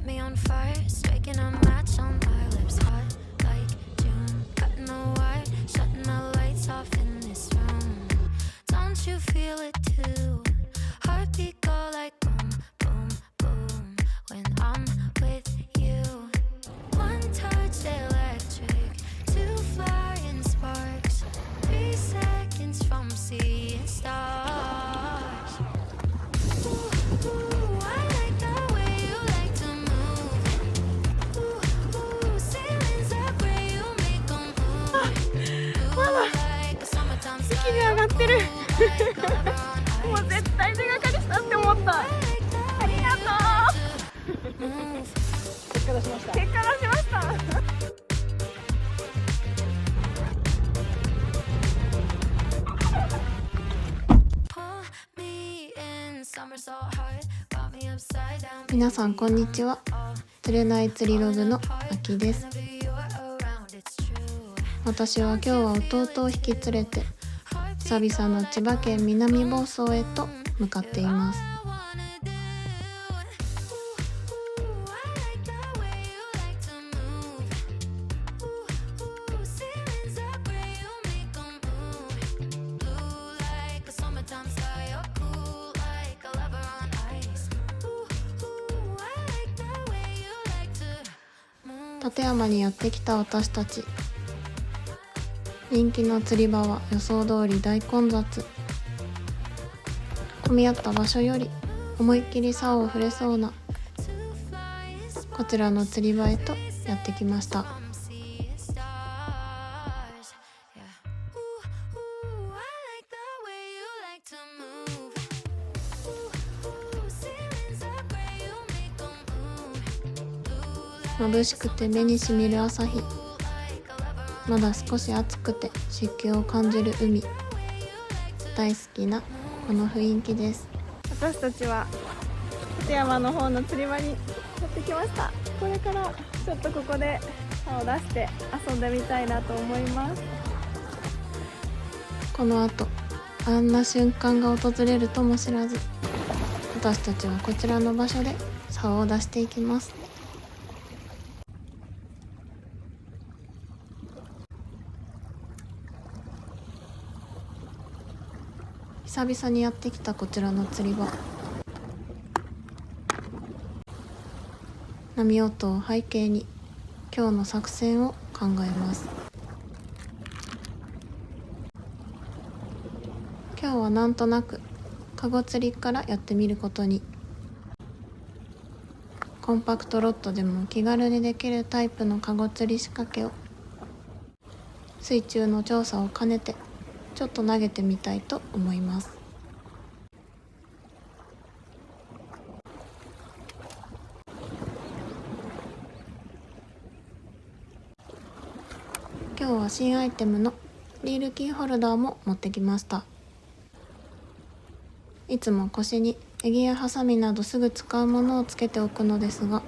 set me on fire, striking a match on my lips, hot like June, cutting the wire, shutting the lights off in this room. Don't you feel it too? Heartbeat go like boom, boom, boom when I'm with you. One touch electric, two flying sparks, 3 seconds from seeing stars. Ooh, ooh, I like the way you like to move. Ooh, ooh, ceilings are gray, you make them move. You like a summertime sky, 息に上がってるもう絶対手がかりしたって思った。ありがとう。結果出しました。皆さんこんにちは。釣れない釣りログのあきです。私は今日は弟を引き連れて久々の千葉県南房総へと向かっています。館山にやってきた私たち。人気の釣り場は予想通り大混雑。混み合った場所より思いっきり竿を振れそうなこちらの釣り場へとやってきました。眩しくて目にしみる朝日。まだ少し暑くて湿気を感じる海。大好きなこの雰囲気です。私たちは館山の方の釣り場にやってきました。これからちょっとここで竿を出して遊んでみたいなと思います。この後あんな瞬間が訪れるとも知らず、私たちはこちらの場所で竿を出していきます。久々にやってきたこちらの釣り場。波音を背景に今日の作戦を考えます。今日はなんとなくカゴ釣りからやってみることに。コンパクトロッドでも気軽にできるタイプのカゴ釣り仕掛けを水中の調査を兼ねてちょっと投げてみたいと思います。今日は新アイテムのリールキーホルダーも持ってきました。いつも腰にエギやハサミなどすぐ使うものをつけておくのですが、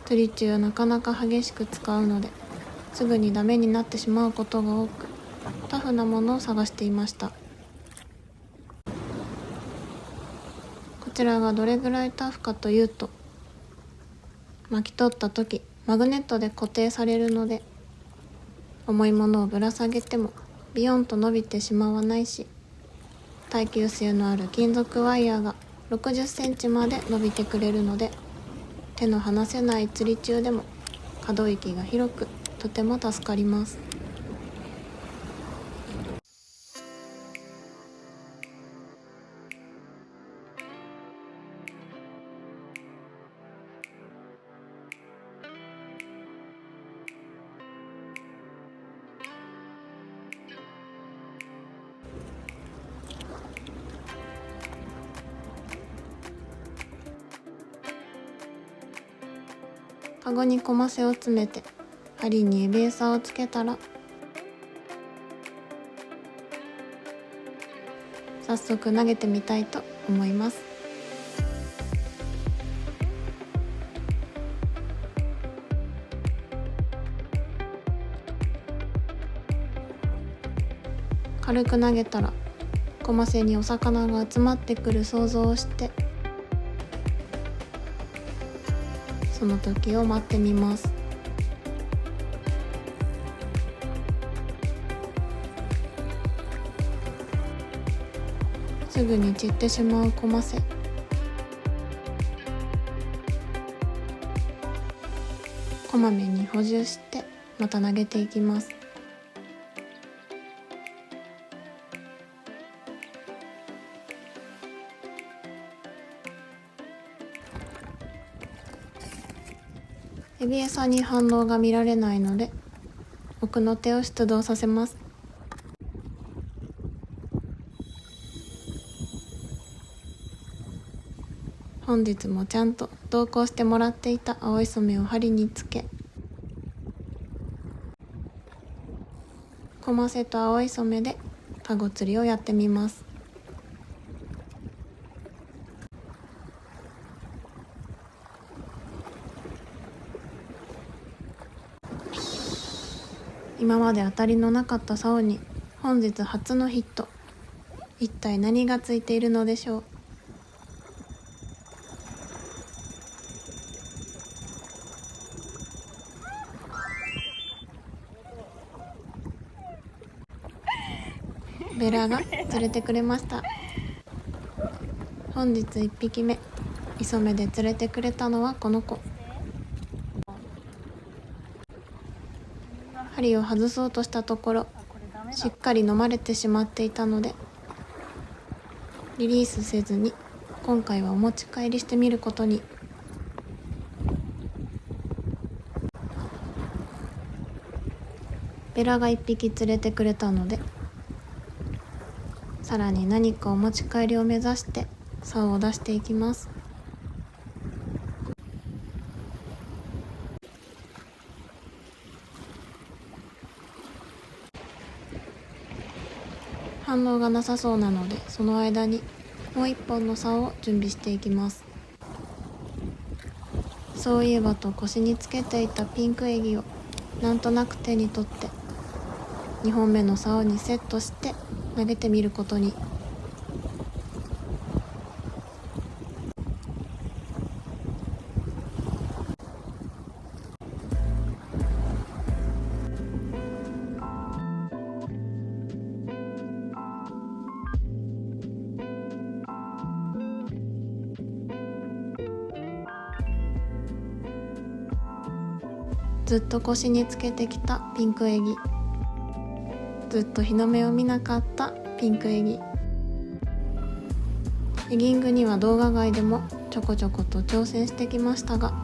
釣り中なかなか激しく使うのですぐにダメになってしまうことが多く、タフなものを探していました。こちらがどれぐらいタフかというと、巻き取った時マグネットで固定されるので、重いものをぶら下げてもビヨンと伸びてしまわないし、耐久性のある金属ワイヤーが60センチまで伸びてくれるので、手の離せない釣り中でも可動域が広くとても助かります。カゴにコマセを詰めて針に指餌をつけたら、早速投げてみたいと思います。軽く投げたらコマセにお魚が集まってくる想像をして、その時を待ってみます。すぐに散ってしまうコマセ。こまめに補充してまた投げていきます。エビ餌に反応が見られないので奥の手を出動させます。本日もちゃんと同行してもらっていた青い染めを針につけ、コマセと青い染めでタゴ釣りをやってみます。今まで当たりのなかった竿に本日初のヒット。一体何がついているのでしょう。ベラが釣れてくれました。本日1匹目、磯目で釣れてくれたのはこの子。針を外そうとしたところ、しっかり飲まれてしまっていたのでリリースせずに今回はお持ち帰りしてみることに。ベラが1匹釣れてくれたので、さらに何かお持ち帰りを目指して竿を出していきます。反応がなさそうなので、その間にもう一本の竿を準備していきます。そういえばと腰につけていたピンクエギをなんとなく手に取って2本目の竿にセットして投げてみることに。ずっと腰につけてきたピンクエギ、ずっと日の目を見なかったピンクエギ。エギングには動画外でもちょこちょこと挑戦してきましたが、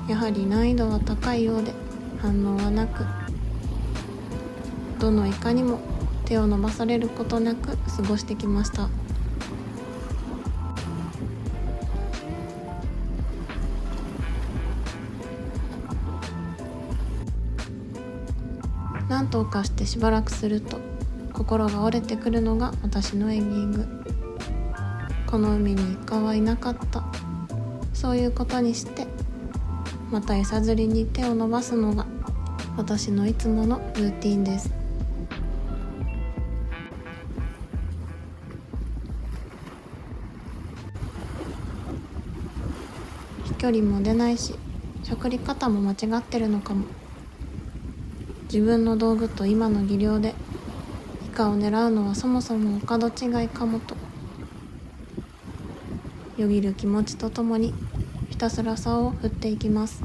やはり難易度は高いようで反応はなく、どのイカにも手を伸ばされることなく過ごしてきました。何とかしてしばらくすると心が折れてくるのが私のエギング。この海にイカはいなかった。そういうことにしてまた餌釣りに手を伸ばすのが私のいつものルーティンです。飛距離も出ないし、しゃくり方も間違ってるのかも。自分の道具と今の技量でイカを狙うのはそもそもお門違いかもとよぎる気持ちとともにひたすら竿を振っていきます。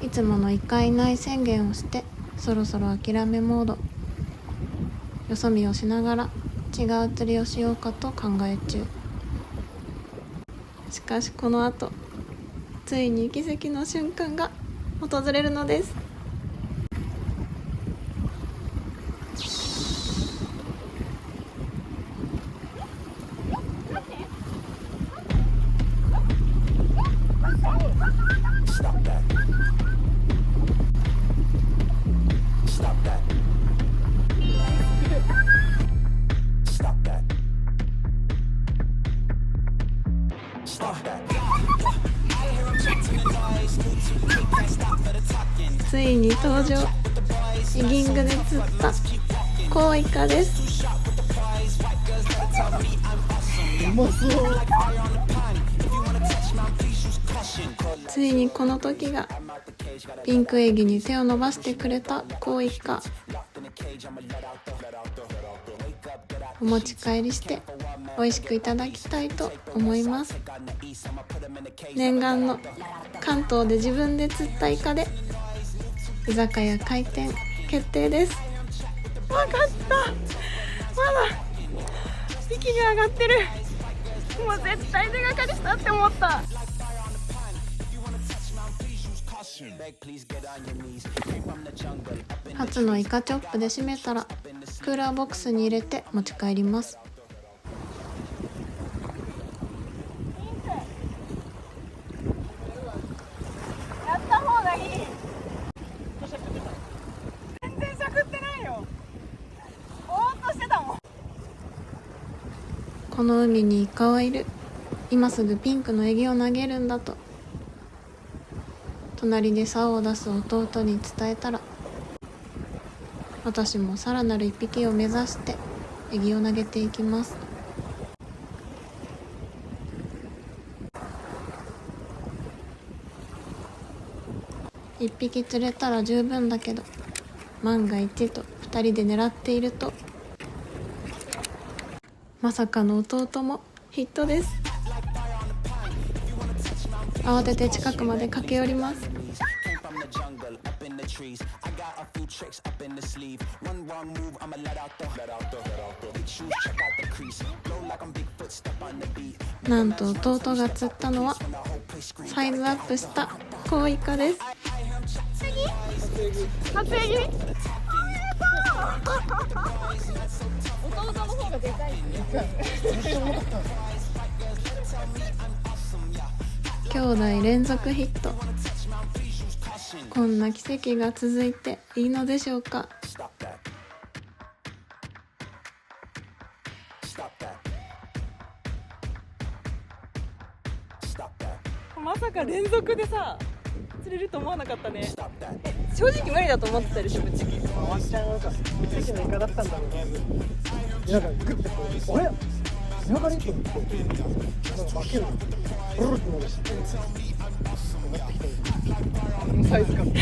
いつものイカいない宣言をしてそろそろ諦めモード。よそ見をしながら違う釣りをしようかと考え中。しかしこの後ついに奇跡の瞬間が訪れるのです。ついに登場。エギングで釣ったコウイカです。うまそう。ついにこの時が。ピンクエギに手を伸ばしてくれたコウイカ。お持ち帰りして美味しくいただきたいと思います。念願の関東で自分で釣ったイカで居酒屋開店決定です。わかった。まだ息が上がってる。もう絶対手がかりしたって思った。初のイカチョップで締めたらクーラーボックスに入れて持ち帰ります。やった方がいい。全然しゃくってないよ。ぼーっとしてたもん。この海にイカはいる。今すぐピンクのエギを投げるんだと隣で竿を出す弟に伝えたら、私もさらなる一匹を目指してエギを投げていきます。一匹釣れたら十分だけど、万が一と二人で狙っていると、まさかの弟もヒットです。慌てて近くまで駆け寄ります。なんと弟が釣ったのはサイズアップしたコウイカです。初エギ。弟の方がでかい。兄弟連続ヒット。こんな奇跡が続いていいのでしょうか。まさか連続でさ釣れると思わなかったね。正直無理だと思ってたでしょ、ぶっちゃけ。ワンちゃんなんか奇跡のイカだったんだろうね。なんかグッてこう、あれ稲刈りと思ってなんか負けるのブルルってなるしなってきた。このサイズ感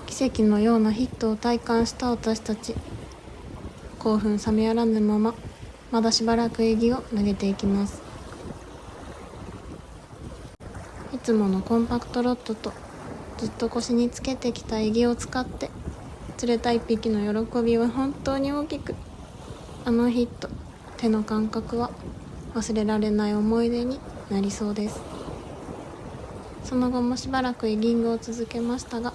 奇跡のようなヒットを体感した私たち。興奮冷めやらぬまま、まだしばらくエギを投げていきます。いつものコンパクトロッドとずっと腰につけてきたエギを使って釣れた一匹の喜びは本当に大きく、あのヒット、手の感覚は忘れられない思い出になりそうです。その後もしばらくエギングを続けましたが、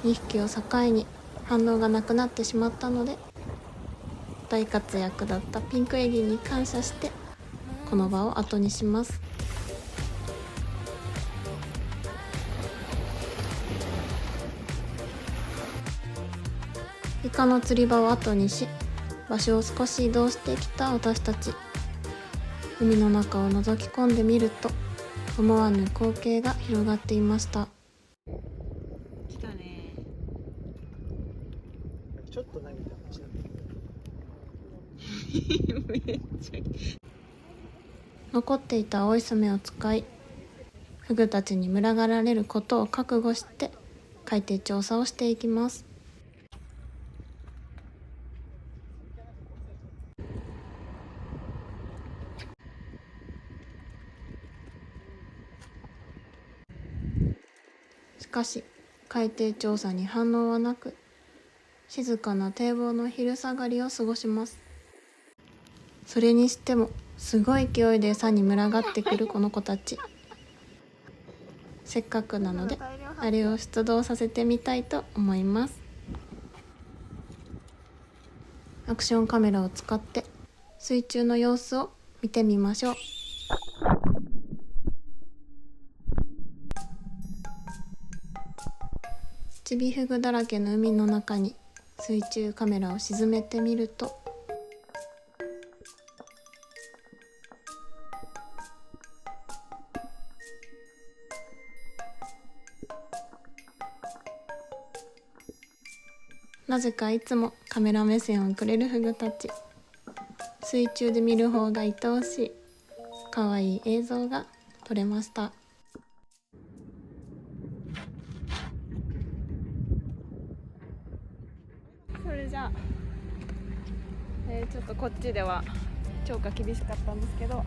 2匹を境に反応がなくなってしまったので、大活躍だったピンクエギに感謝してこの場を後にします。イカの釣り場を後にし、場所を少し移動してきた私たち。海の中を覗き込んでみると、思わぬ光景が広がっていました。来たね。ちょっと投げてほしい。めっちゃ残っていた青い染めを使い、フグたちに群がられることを覚悟して海底調査をしていきます。しかし海底調査に反応はなく、静かな堤防の昼下がりを過ごします。それにしてもすごい勢いで餌に群がってくるこの子たち。せっかくなのであれを出動させてみたいと思います。アクションカメラを使って水中の様子を見てみましょう。チビフグだらけの海の中に水中カメラを沈めてみると、なぜかいつもカメラ目線をくれるフグたち。水中で見る方が愛おしい可愛い映像が撮れました。それじゃあ、ちょっとこっちでは超過厳しかったんですけど、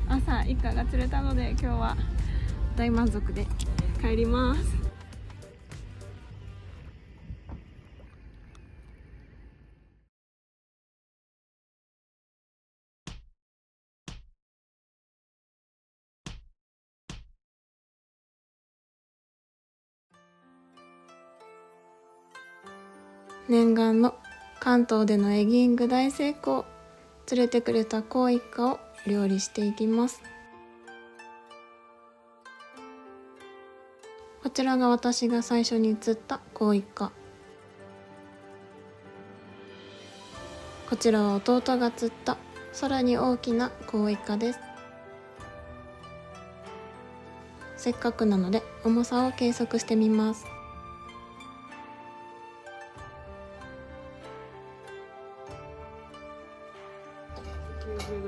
朝イカが釣れたので今日は大満足で帰ります。念願の関東でのエギング大成功。釣れてくれたコウイカを料理していきます。こちらが私が最初に釣ったコウイカ。こちらは弟が釣ったさらに大きなコウイカです。せっかくなので重さを計測してみます。90g と、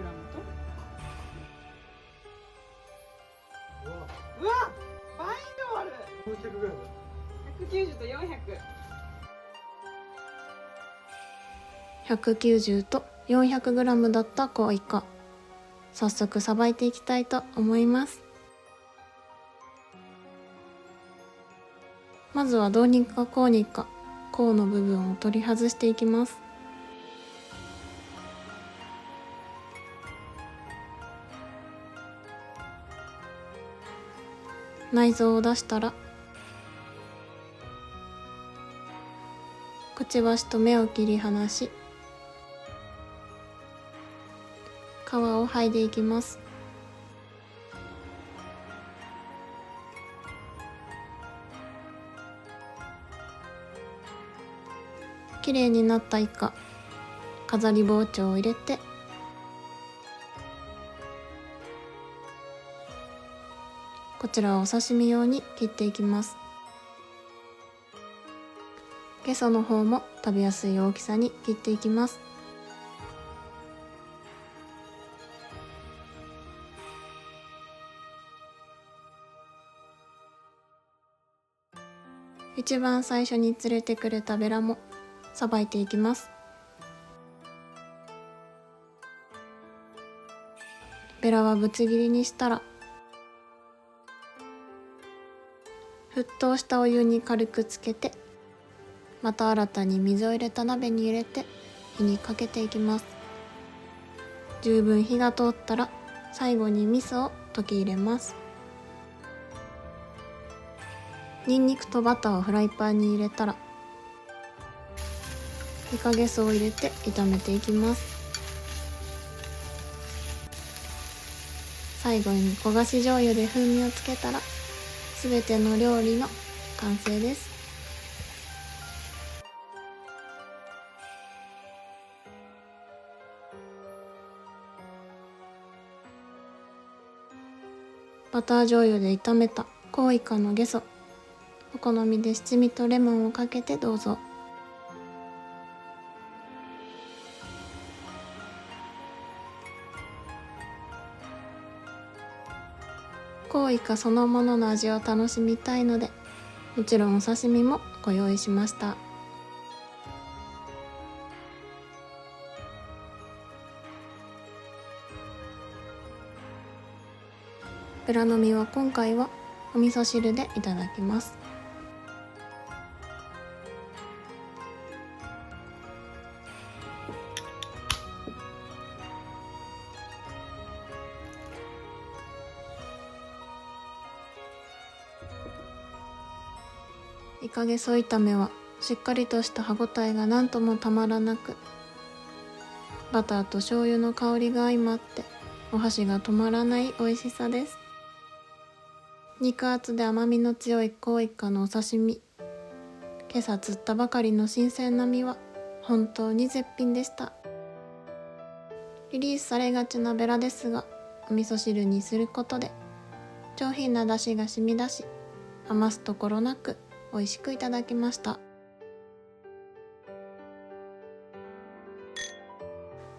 うわうわ、倍以上ある。 400ぐらい190と400。190と 400g だったコウイカ。早速さばいていきたいと思います。まずはどうにかこうにか甲の部分を取り外していきます。内臓を出したら、くちばしと目を切り離し、皮を剥いでいきます。きれいになったイカ、飾り包丁を入れて、こちらをお刺身用に切っていきます。ゲソの方も食べやすい大きさに切っていきます。一番最初に釣れてくれたベラもさばいていきます。ベラはぶつ切りにしたら、沸騰したお湯に軽くつけて、また新たに水を入れた鍋に入れて火にかけていきます。十分火が通ったら最後に味噌を溶き入れます。ニンニクとバターをフライパンに入れたら、イカゲソを入れて炒めていきます。最後に焦がし醤油で風味をつけたら、すべての料理の完成です。バター醤油で炒めたコウイカのゲソ、お好みで七味とレモンをかけてどうぞ。コウイカそのものの味を楽しみたいので、もちろんお刺身もご用意しました。ベラの身は今回はお味噌汁でいただきます。イカゲソ炒めはしっかりとした歯ごたえがなんともたまらなく、バターと醤油の香りが相まってお箸が止まらない美味しさです。肉厚で甘みの強いコウイカのお刺身、今朝釣ったばかりの新鮮な身は本当に絶品でした。リリースされがちなベラですが、お味噌汁にすることで上品な出汁が染み出し、余すところなく美味しくいただきました。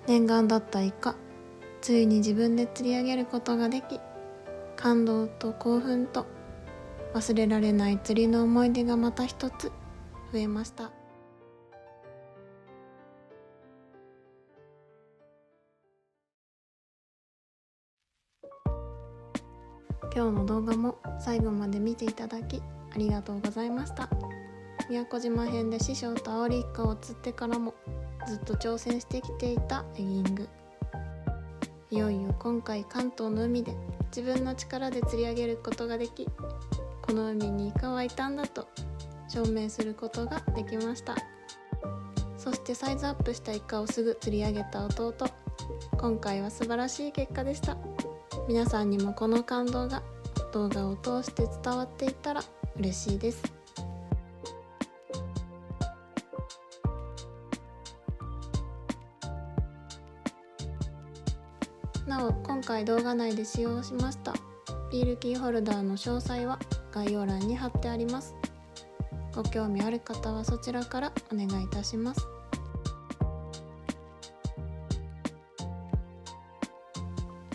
念願だったイカ、ついに自分で釣り上げることができ、感動と興奮と忘れられない釣りの思い出がまた一つ増えました。今日の動画も最後まで見ていただきありがとうございました。宮古島編で師匠とアオリイカを釣ってからもずっと挑戦してきていたエギング。いよいよ今回関東の海で自分の力で釣り上げることができ、この海にイカはいたんだと証明することができました。そしてサイズアップしたイカをすぐ釣り上げた弟。今回は素晴らしい結果でした。皆さんにもこの感動が動画を通して伝わっていったら嬉しいです。なお、今回動画内で使用しましたビールキーホルダーの詳細は概要欄に貼ってあります。ご興味ある方はそちらからお願いいたします。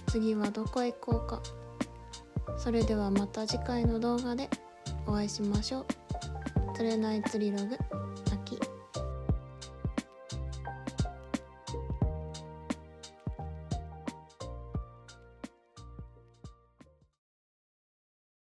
次はどこへ行こうか。それではまた次回の動画でお会いしましょう。釣れない釣りログ